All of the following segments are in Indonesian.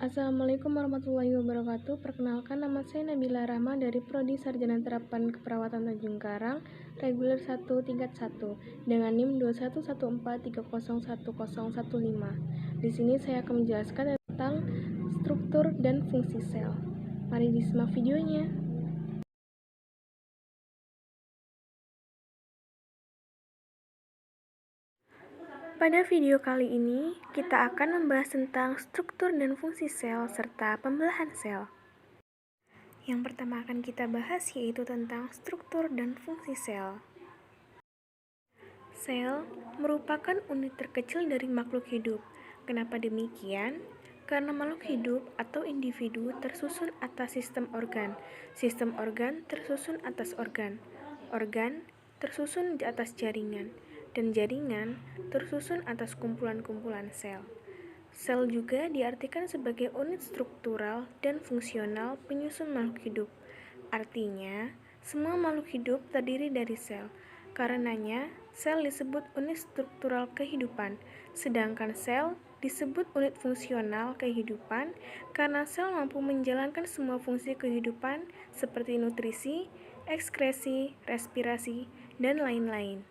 Assalamualaikum warahmatullahi wabarakatuh. Perkenalkan, nama saya Nabila Rahma dari Prodi Sarjana Terapan Keperawatan Tanjung Karang, reguler 1 tingkat 1 dengan NIM 2114301015. Di sini saya akan menjelaskan tentang struktur dan fungsi sel. Mari disimak videonya. Pada video kali ini, kita akan membahas tentang struktur dan fungsi sel serta pembelahan sel. Yang pertama akan kita bahas yaitu tentang struktur dan fungsi sel. Sel merupakan unit terkecil dari makhluk hidup. Kenapa demikian? Karena makhluk hidup atau individu tersusun atas sistem organ. Sistem organ tersusun atas organ. Organ tersusun di atas jaringan. Dan jaringan tersusun atas kumpulan-kumpulan sel. Sel juga diartikan sebagai unit struktural dan fungsional penyusun makhluk hidup. Artinya, semua makhluk hidup terdiri dari sel. Karenanya, sel disebut unit struktural kehidupan, sedangkan sel disebut unit fungsional kehidupan karena sel mampu menjalankan semua fungsi kehidupan seperti nutrisi, ekskresi, respirasi, dan lain-lain.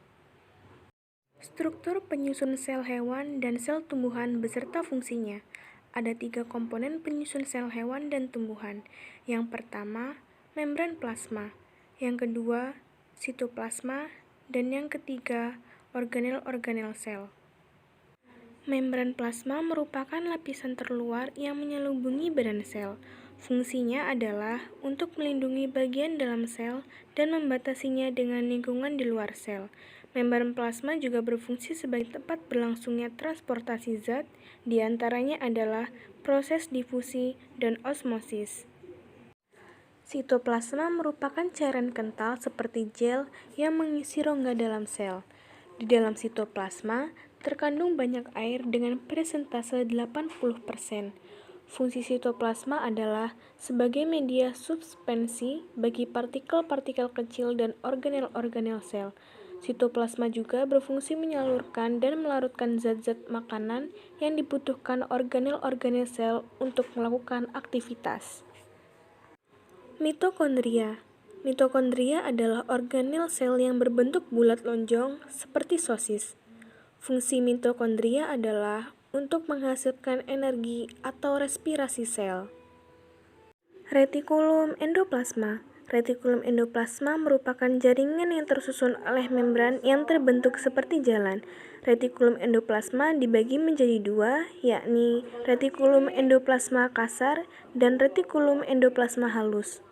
Struktur penyusun sel hewan dan sel tumbuhan beserta fungsinya. Ada 3 komponen penyusun sel hewan dan tumbuhan. Yang pertama, membran plasma. Yang kedua, sitoplasma. Dan yang ketiga, organel-organel sel. Membran plasma merupakan lapisan terluar yang menyelubungi badan sel. Fungsinya adalah untuk melindungi bagian dalam sel dan membatasinya dengan lingkungan di luar sel. Membran plasma juga berfungsi sebagai tempat berlangsungnya transportasi zat, di antaranya adalah proses difusi dan osmosis. Sitoplasma merupakan cairan kental seperti gel yang mengisi rongga dalam sel. Di dalam sitoplasma terkandung banyak air dengan persentase 80%. Fungsi sitoplasma adalah sebagai media suspensi bagi partikel-partikel kecil dan organel-organel sel. Sitoplasma juga berfungsi menyalurkan dan melarutkan zat-zat makanan yang dibutuhkan organel-organel sel untuk melakukan aktivitas. Mitokondria. Mitokondria adalah organel sel yang berbentuk bulat lonjong seperti sosis. Fungsi mitokondria adalah untuk menghasilkan energi atau respirasi sel. Retikulum endoplasma. Retikulum endoplasma merupakan jaringan yang tersusun oleh membran yang terbentuk seperti jalan. Retikulum endoplasma dibagi menjadi 2, yakni retikulum endoplasma kasar dan retikulum endoplasma halus.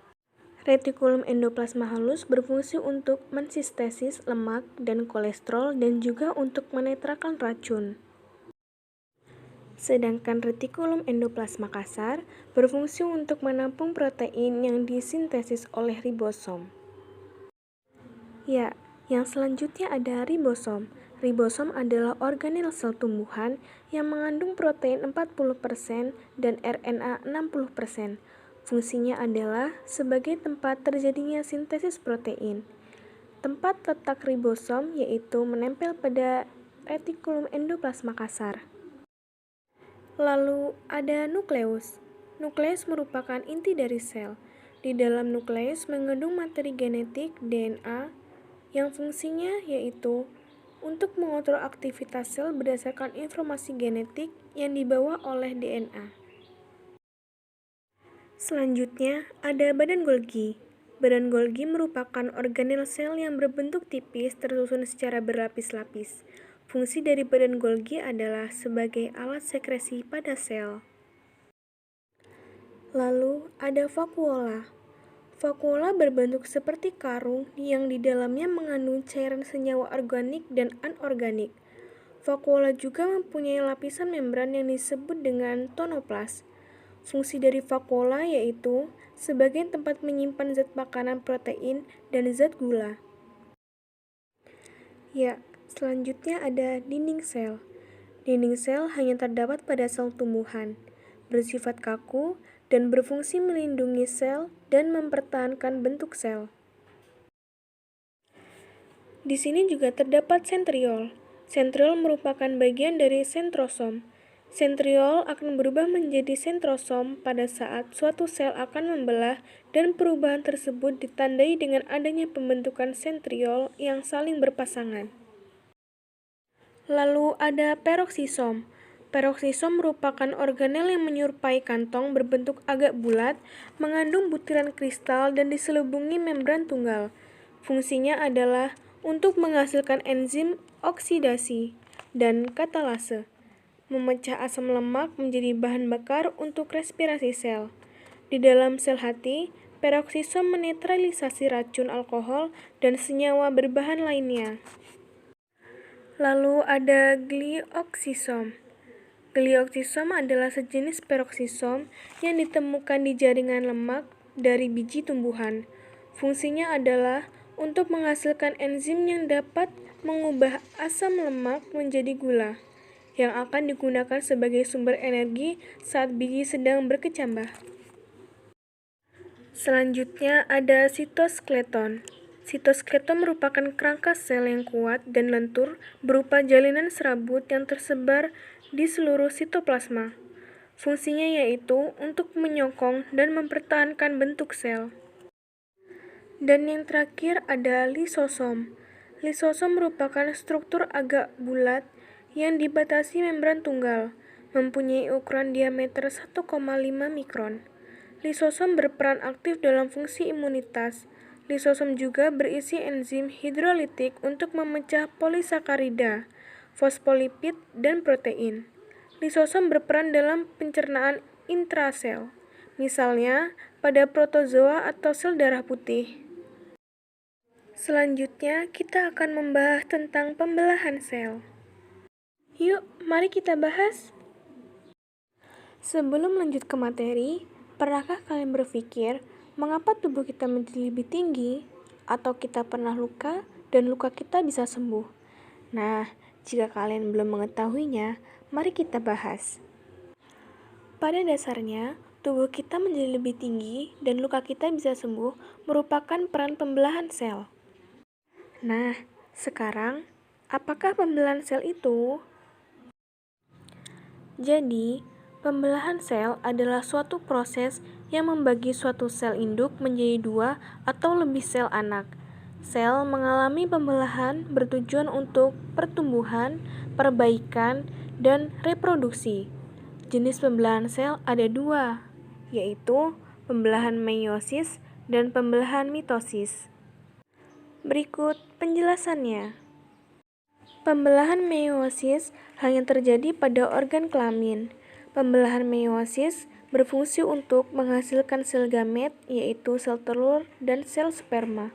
Retikulum endoplasma halus berfungsi untuk mensintesis lemak dan kolesterol dan juga untuk menetralkan racun. Sedangkan retikulum endoplasma kasar berfungsi untuk menampung protein yang disintesis oleh ribosom. Ya, yang selanjutnya ada ribosom. Ribosom adalah organel sel tumbuhan yang mengandung protein 40% dan RNA 60%. Fungsinya adalah sebagai tempat terjadinya sintesis protein. Tempat letak ribosom yaitu menempel pada retikulum endoplasma kasar. Lalu ada nukleus. Nukleus merupakan inti dari sel. Di dalam nukleus mengandung materi genetik DNA yang fungsinya yaitu untuk mengontrol aktivitas sel berdasarkan informasi genetik yang dibawa oleh DNA. Selanjutnya ada badan Golgi. Badan Golgi merupakan organel sel yang berbentuk tipis tersusun secara berlapis-lapis. Fungsi dari badan Golgi adalah sebagai alat sekresi pada sel. Lalu ada vakuola. Vakuola berbentuk seperti karung yang di dalamnya mengandung cairan senyawa organik dan anorganik. Vakuola juga mempunyai lapisan membran yang disebut dengan tonoplas. Fungsi dari vakuola yaitu sebagai tempat menyimpan zat makanan protein dan zat gula. Ya, selanjutnya ada dinding sel. Dinding sel hanya terdapat pada sel tumbuhan, bersifat kaku dan berfungsi melindungi sel dan mempertahankan bentuk sel. Di sini juga terdapat sentriol. Sentriol merupakan bagian dari sentrosom. Sentriol akan berubah menjadi sentrosom pada saat suatu sel akan membelah dan perubahan tersebut ditandai dengan adanya pembentukan sentriol yang saling berpasangan. Lalu ada peroksisom. Peroksisom merupakan organel yang menyerupai kantong berbentuk agak bulat, mengandung butiran kristal dan diselubungi membran tunggal. Fungsinya adalah untuk menghasilkan enzim oksidasi dan katalase, memecah asam lemak menjadi bahan bakar untuk respirasi sel. Di dalam sel hati, peroksisom menetralisasi racun alkohol dan senyawa berbahan lainnya. Lalu ada glioksisom. Glioksisom adalah sejenis peroksisom yang ditemukan di jaringan lemak dari biji tumbuhan. Fungsinya adalah untuk menghasilkan enzim yang dapat mengubah asam lemak menjadi gula, yang akan digunakan sebagai sumber energi saat biji sedang berkecambah. Selanjutnya ada sitoskeleton. Sitoskeleton merupakan kerangka sel yang kuat dan lentur berupa jalinan serabut yang tersebar di seluruh sitoplasma. Fungsinya yaitu untuk menyokong dan mempertahankan bentuk sel. Dan yang terakhir ada lisosom. Lisosom merupakan struktur agak bulat yang dibatasi membran tunggal, mempunyai ukuran diameter 1,5 mikron. Lisosom berperan aktif dalam fungsi imunitas. Lisosom juga berisi enzim hidrolitik untuk memecah polisakarida, fosfolipid, dan protein. Lisosom berperan dalam pencernaan intrasel, misalnya pada protozoa atau sel darah putih. Selanjutnya, kita akan membahas tentang pembelahan sel. Yuk, mari kita bahas. Sebelum lanjut ke materi, pernahkah kalian berpikir mengapa tubuh kita menjadi lebih tinggi, atau kita pernah luka dan luka kita bisa sembuh? Nah, jika kalian belum mengetahuinya, mari kita bahas. Pada dasarnya, tubuh kita menjadi lebih tinggi dan luka kita bisa sembuh merupakan peran pembelahan sel. Nah, sekarang, apakah pembelahan sel itu? Jadi, pembelahan sel adalah suatu proses yang membagi suatu sel induk menjadi dua atau lebih sel anak. Sel mengalami pembelahan bertujuan untuk pertumbuhan, perbaikan, dan reproduksi. Jenis pembelahan sel ada dua, yaitu pembelahan meiosis dan pembelahan mitosis. Berikut penjelasannya. Pembelahan meiosis hanya terjadi pada organ kelamin. Pembelahan meiosis berfungsi untuk menghasilkan sel gamet, yaitu sel telur dan sel sperma.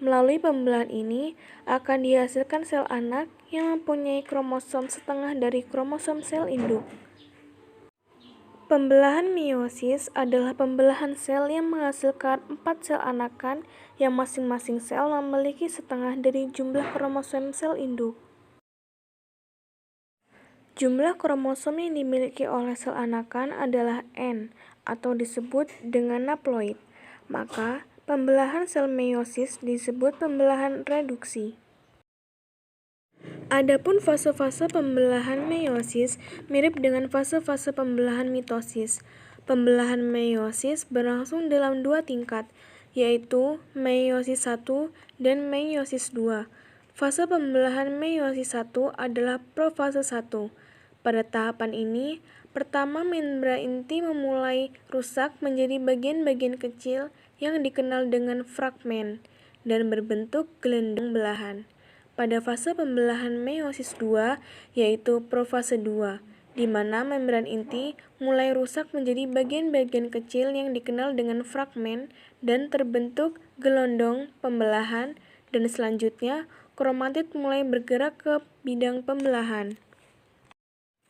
Melalui pembelahan ini akan dihasilkan sel anak yang mempunyai kromosom setengah dari kromosom sel induk. Pembelahan meiosis adalah pembelahan sel yang menghasilkan 4 sel anakan yang masing-masing sel memiliki setengah dari jumlah kromosom sel induk. Jumlah kromosom yang dimiliki oleh sel anakan adalah N, atau disebut dengan haploid. Maka, pembelahan sel meiosis disebut pembelahan reduksi. Adapun fase-fase pembelahan meiosis mirip dengan fase-fase pembelahan mitosis. Pembelahan meiosis berlangsung dalam dua tingkat, yaitu meiosis 1 dan meiosis 2. Fase pembelahan meiosis 1 adalah profase 1. Pada tahapan ini, pertama membran inti memulai rusak menjadi bagian-bagian kecil yang dikenal dengan fragmen dan berbentuk gelendang belahan. Pada fase pembelahan meiosis 2, yaitu profase 2, di mana membran inti mulai rusak menjadi bagian-bagian kecil yang dikenal dengan fragmen dan terbentuk gelondong pembelahan, dan selanjutnya kromatid mulai bergerak ke bidang pembelahan.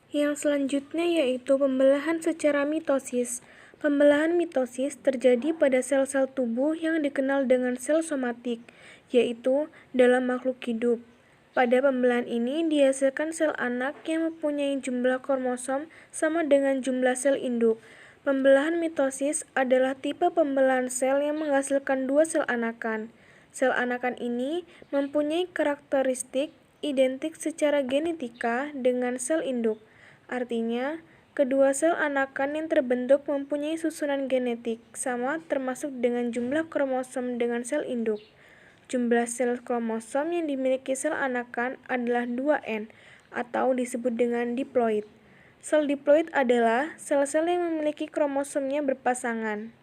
Yang selanjutnya yaitu pembelahan secara mitosis. Pembelahan mitosis terjadi pada sel-sel tubuh yang dikenal dengan sel somatik, yaitu dalam makhluk hidup. Pada pembelahan ini dihasilkan sel anak yang mempunyai jumlah kromosom sama dengan jumlah sel induk. Pembelahan mitosis adalah tipe pembelahan sel yang menghasilkan dua sel anakan. Sel anakan ini mempunyai karakteristik identik secara genetika dengan sel induk. Artinya, kedua sel anakan yang terbentuk mempunyai susunan genetik sama termasuk dengan jumlah kromosom dengan sel induk. Jumlah sel kromosom yang dimiliki sel anakan adalah 2N atau disebut dengan diploid. Sel diploid adalah sel-sel yang memiliki kromosomnya berpasangan.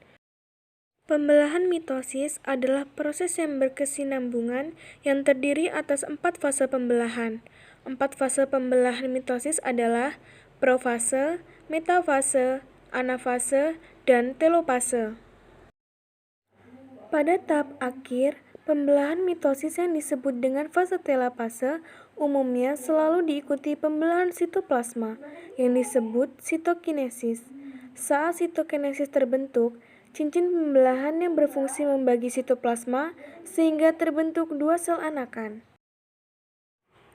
Pembelahan mitosis adalah proses yang berkesinambungan yang terdiri atas 4 fase pembelahan. 4 fase pembelahan mitosis adalah profase, metafase, anafase, dan telopase. Pada tahap akhir, pembelahan mitosis yang disebut dengan fase telopase umumnya selalu diikuti pembelahan sitoplasma yang disebut sitokinesis. Saat sitokinesis terbentuk, cincin pembelahan yang berfungsi membagi sitoplasma sehingga terbentuk dua sel anakan.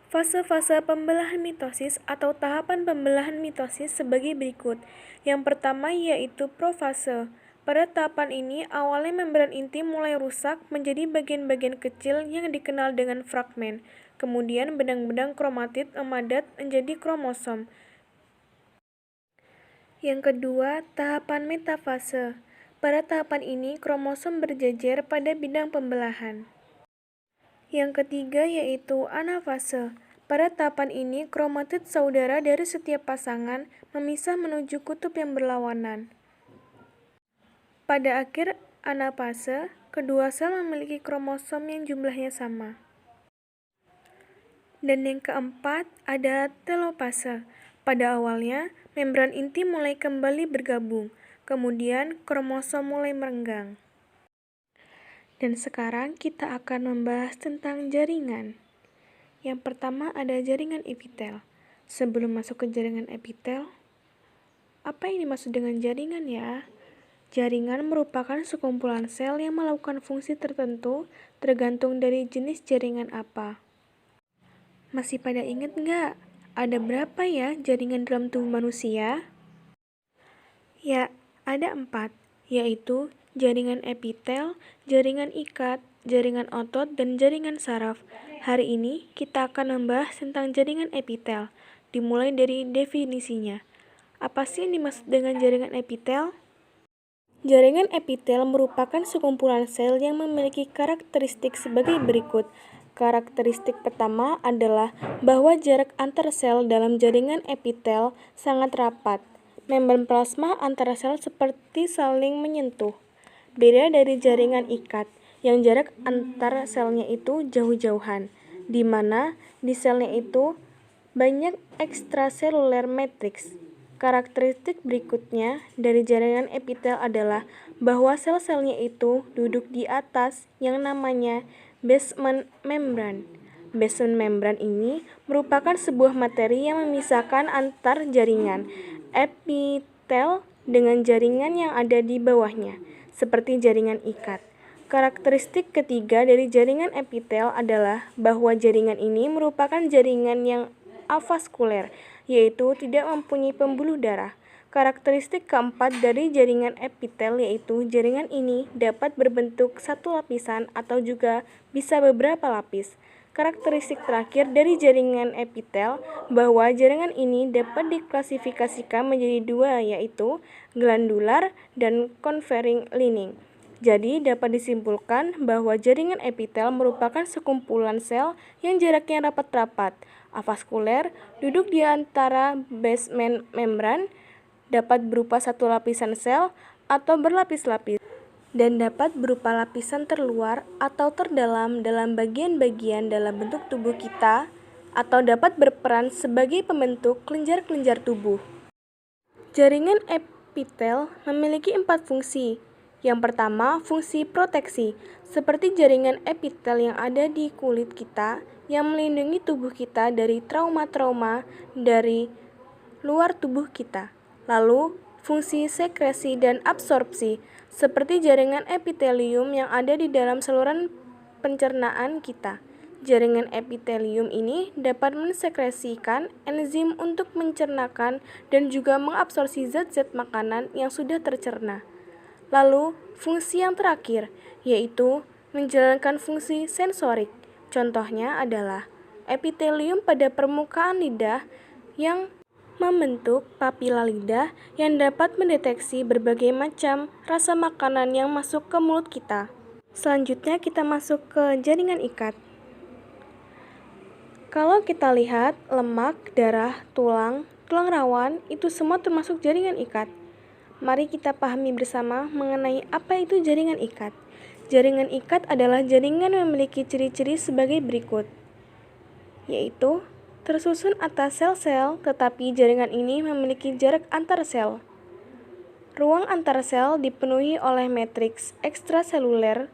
Fase-fase pembelahan mitosis atau tahapan pembelahan mitosis sebagai berikut. Yang pertama yaitu profase. Pada tahapan ini, awalnya membran inti mulai rusak menjadi bagian-bagian kecil yang dikenal dengan fragmen. Kemudian benang-benang kromatid memadat menjadi kromosom. Yang kedua, tahapan metafase. Pada tahapan ini, kromosom berjejer pada bidang pembelahan. Yang ketiga yaitu anafase. Pada tahapan ini, kromatid saudara dari setiap pasangan memisah menuju kutub yang berlawanan. Pada akhir anafase, kedua sel memiliki kromosom yang jumlahnya sama. Dan yang keempat ada telopase. Pada awalnya, membran inti mulai kembali bergabung, kemudian kromosom mulai merenggang. Dan sekarang kita akan membahas tentang jaringan. Yang pertama ada jaringan epitel. Sebelum masuk ke jaringan epitel, apa yang dimaksud dengan jaringan ya? Jaringan merupakan sekumpulan sel yang melakukan fungsi tertentu tergantung dari jenis jaringan apa. Masih pada ingat nggak? Ada berapa ya jaringan dalam tubuh manusia? Ya, ada 4, yaitu jaringan epitel, jaringan ikat, jaringan otot, dan jaringan saraf. Hari ini kita akan membahas tentang jaringan epitel, dimulai dari definisinya. Apa sih yang dimaksud dengan jaringan epitel? Jaringan epitel merupakan sekumpulan sel yang memiliki karakteristik sebagai berikut. Karakteristik pertama adalah bahwa jarak antar sel dalam jaringan epitel sangat rapat. Membran plasma antara sel seperti saling menyentuh. Beda dari jaringan ikat, yang jarak antar selnya itu jauh-jauhan, di mana di selnya itu banyak ekstraseluler matriks. Karakteristik berikutnya dari jaringan epitel adalah bahwa sel-selnya itu duduk di atas yang namanya basement membran. Basement membran ini merupakan sebuah materi yang memisahkan antar jaringan epitel dengan jaringan yang ada di bawahnya, seperti jaringan ikat. Karakteristik ketiga dari jaringan epitel adalah bahwa jaringan ini merupakan jaringan yang avaskuler, yaitu tidak mempunyai pembuluh darah. Karakteristik keempat dari jaringan epitel yaitu jaringan ini dapat berbentuk satu lapisan atau juga bisa beberapa lapis. Karakteristik terakhir dari jaringan epitel bahwa jaringan ini dapat diklasifikasikan menjadi dua yaitu glandular dan conferring lining. Jadi dapat disimpulkan bahwa jaringan epitel merupakan sekumpulan sel yang jaraknya rapat-rapat, avaskuler, duduk di antara basement membran, dapat berupa satu lapisan sel atau berlapis-lapis, dan dapat berupa lapisan terluar atau terdalam dalam bagian-bagian dalam bentuk tubuh kita, atau dapat berperan sebagai pembentuk kelenjar-kelenjar tubuh. Jaringan epitel memiliki 4 fungsi. Yang pertama, fungsi proteksi, seperti jaringan epitel yang ada di kulit kita yang melindungi tubuh kita dari trauma-trauma dari luar tubuh kita. Lalu, fungsi sekresi dan absorpsi, seperti jaringan epitelium yang ada di dalam saluran pencernaan kita. Jaringan epitelium ini dapat mensekresikan enzim untuk mencernakan dan juga mengabsorpsi zat-zat makanan yang sudah tercerna. Lalu, fungsi yang terakhir, yaitu menjalankan fungsi sensorik. Contohnya adalah epitelium pada permukaan lidah yang membentuk papila lidah yang dapat mendeteksi berbagai macam rasa makanan yang masuk ke mulut kita. Selanjutnya kita masuk ke jaringan ikat. Kalau kita lihat lemak, darah, tulang rawan, itu semua termasuk jaringan ikat. Mari kita pahami bersama mengenai apa itu jaringan ikat. Jaringan ikat adalah jaringan yang memiliki ciri-ciri sebagai berikut, yaitu tersusun atas sel-sel, tetapi jaringan ini memiliki jarak antar sel. Ruang antar sel dipenuhi oleh matriks ekstraseluler,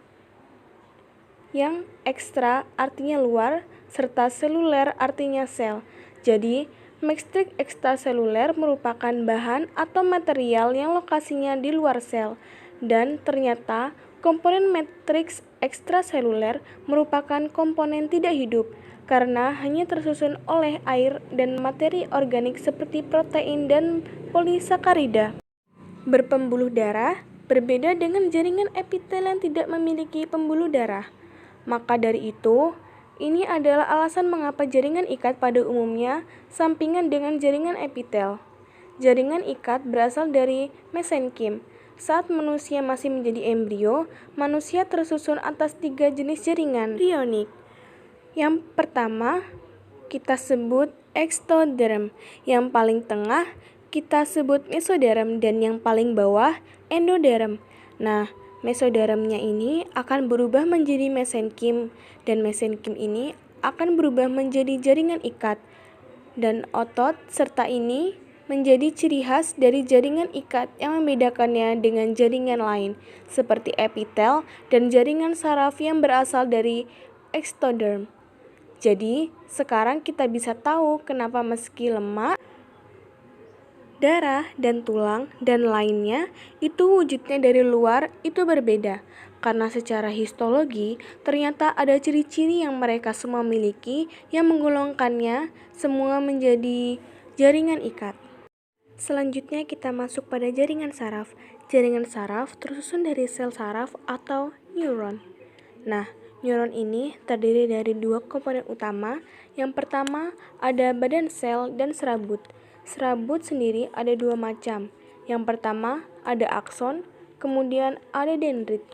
yang ekstra artinya luar, serta seluler artinya sel. Jadi, matriks ekstraseluler merupakan bahan atau material yang lokasinya di luar sel. Dan ternyata, komponen matriks ekstraseluler merupakan komponen tidak hidup, karena hanya tersusun oleh air dan materi organik seperti protein dan polisakarida. Berpembuluh darah berbeda dengan jaringan epitel yang tidak memiliki pembuluh darah. Maka dari itu, ini adalah alasan mengapa jaringan ikat pada umumnya sampingan dengan jaringan epitel. Jaringan ikat berasal dari mesenkim. Saat manusia masih menjadi embrio, manusia tersusun atas 3 jenis jaringan embrionik. Yang pertama, kita sebut ektoderm. Yang paling tengah, kita sebut mesoderm. Dan yang paling bawah, endoderm. Nah, mesodermnya ini akan berubah menjadi mesenkim. Dan mesenkim ini akan berubah menjadi jaringan ikat. Dan otot serta ini menjadi ciri khas dari jaringan ikat yang membedakannya dengan jaringan lain, seperti epitel dan jaringan saraf yang berasal dari ektoderm. Jadi, sekarang kita bisa tahu kenapa meski lemak, darah, dan tulang, dan lainnya itu wujudnya dari luar itu berbeda. Karena secara histologi, ternyata ada ciri-ciri yang mereka semua miliki yang menggolongkannya semua menjadi jaringan ikat. Selanjutnya kita masuk pada jaringan saraf. Jaringan saraf tersusun dari sel saraf atau neuron. Nah, neuron ini terdiri dari 2 komponen utama. Yang pertama ada badan sel dan serabut. Serabut sendiri ada 2 macam. Yang pertama ada akson, kemudian ada dendrit.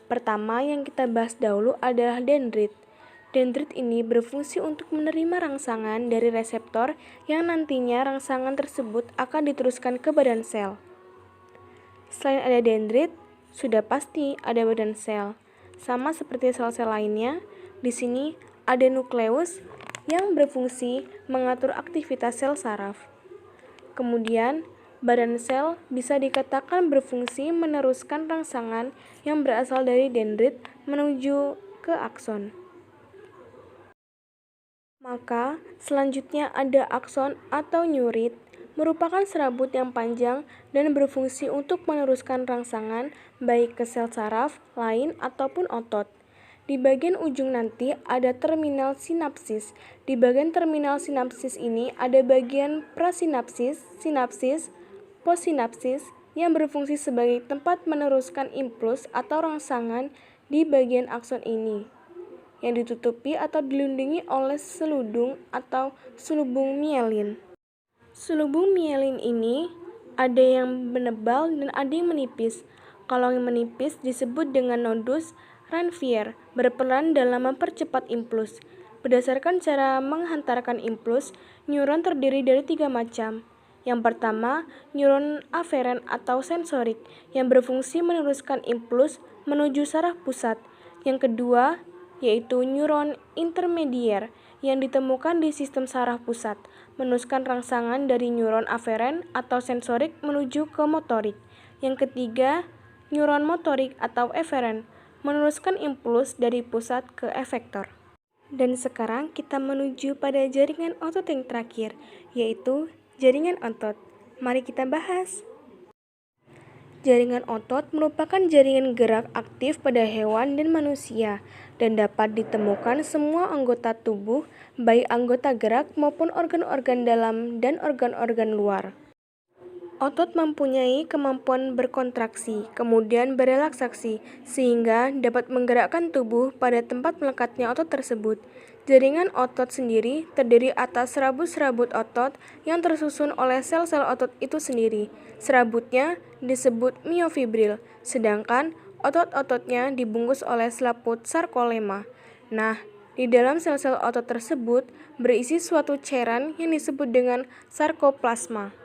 Pertama yang kita bahas dahulu adalah dendrit. Dendrit ini berfungsi untuk menerima rangsangan dari reseptor yang nantinya rangsangan tersebut akan diteruskan ke badan sel. Selain ada dendrit, sudah pasti ada badan sel. Sama seperti sel-sel lainnya, di sini ada nukleus yang berfungsi mengatur aktivitas sel saraf. Kemudian, badan sel bisa dikatakan berfungsi meneruskan rangsangan yang berasal dari dendrit menuju ke akson. Maka, selanjutnya ada akson atau neurit, merupakan serabut yang panjang dan berfungsi untuk meneruskan rangsangan baik ke sel saraf lain ataupun otot. Di bagian ujung nanti ada terminal sinapsis. Di bagian terminal sinapsis ini ada bagian prasinapsis, sinapsis, postsinapsis yang berfungsi sebagai tempat meneruskan impuls atau rangsangan di bagian akson ini, yang ditutupi atau dilindungi oleh seludung atau selubung mielin. Selubung mielin ini ada yang menebal dan ada yang menipis. Kalau yang menipis disebut dengan nodus Ranvier, berperan dalam mempercepat impuls. Berdasarkan cara menghantarkan impuls, neuron terdiri dari 3 macam. Yang pertama, neuron aferen atau sensorik, yang berfungsi meneruskan impuls menuju saraf pusat. Yang kedua, yaitu neuron intermedier, yang ditemukan di sistem saraf pusat, meneruskan rangsangan dari neuron aferen atau sensorik menuju ke motorik. Yang ketiga, neuron motorik atau eferen, meneruskan impuls dari pusat ke efektor. Dan sekarang kita menuju pada jaringan otot yang terakhir, yaitu jaringan otot. Mari kita bahas. Jaringan otot merupakan jaringan gerak aktif pada hewan dan manusia dan dapat ditemukan semua anggota tubuh, baik anggota gerak maupun organ-organ dalam dan organ-organ luar. Otot mempunyai kemampuan berkontraksi, kemudian berelaksasi, sehingga dapat menggerakkan tubuh pada tempat melekatnya otot tersebut. Jaringan otot sendiri terdiri atas serabut-serabut otot yang tersusun oleh sel-sel otot itu sendiri. Serabutnya disebut miofibril, sedangkan otot-ototnya dibungkus oleh selaput sarkolema. Nah, di dalam sel-sel otot tersebut berisi suatu cairan yang disebut dengan sarkoplasma.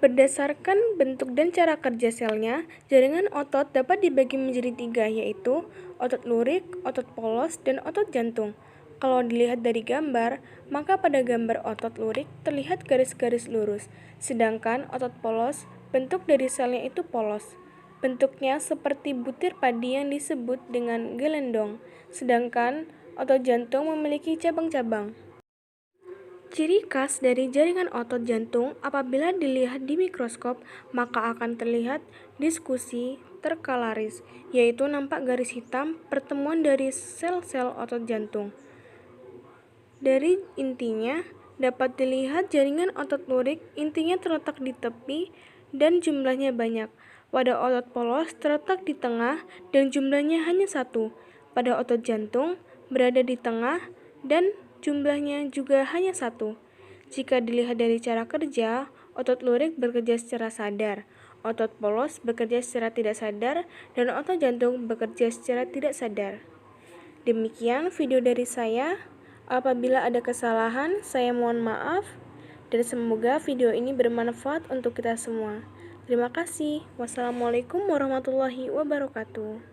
Berdasarkan bentuk dan cara kerja selnya, jaringan otot dapat dibagi menjadi 3, yaitu otot lurik, otot polos, dan otot jantung. Kalau dilihat dari gambar, maka pada gambar otot lurik terlihat garis-garis lurus, sedangkan otot polos, bentuk dari selnya itu polos. Bentuknya seperti butir padi yang disebut dengan gelendong, sedangkan otot jantung memiliki cabang-cabang. Ciri khas dari jaringan otot jantung apabila dilihat di mikroskop, maka akan terlihat diskusi terkalaris, yaitu nampak garis hitam pertemuan dari sel-sel otot jantung. Dari intinya, dapat dilihat jaringan otot lurik intinya terletak di tepi dan jumlahnya banyak. Pada otot polos terletak di tengah dan jumlahnya hanya 1. Pada otot jantung berada di tengah dan jumlahnya juga hanya 1. Jika dilihat dari cara kerja, otot lurik bekerja secara sadar, otot polos bekerja secara tidak sadar, dan otot jantung bekerja secara tidak sadar. Demikian video dari saya. Apabila ada kesalahan, saya mohon maaf, dan semoga video ini bermanfaat untuk kita semua. Terima kasih. Wassalamualaikum warahmatullahi wabarakatuh.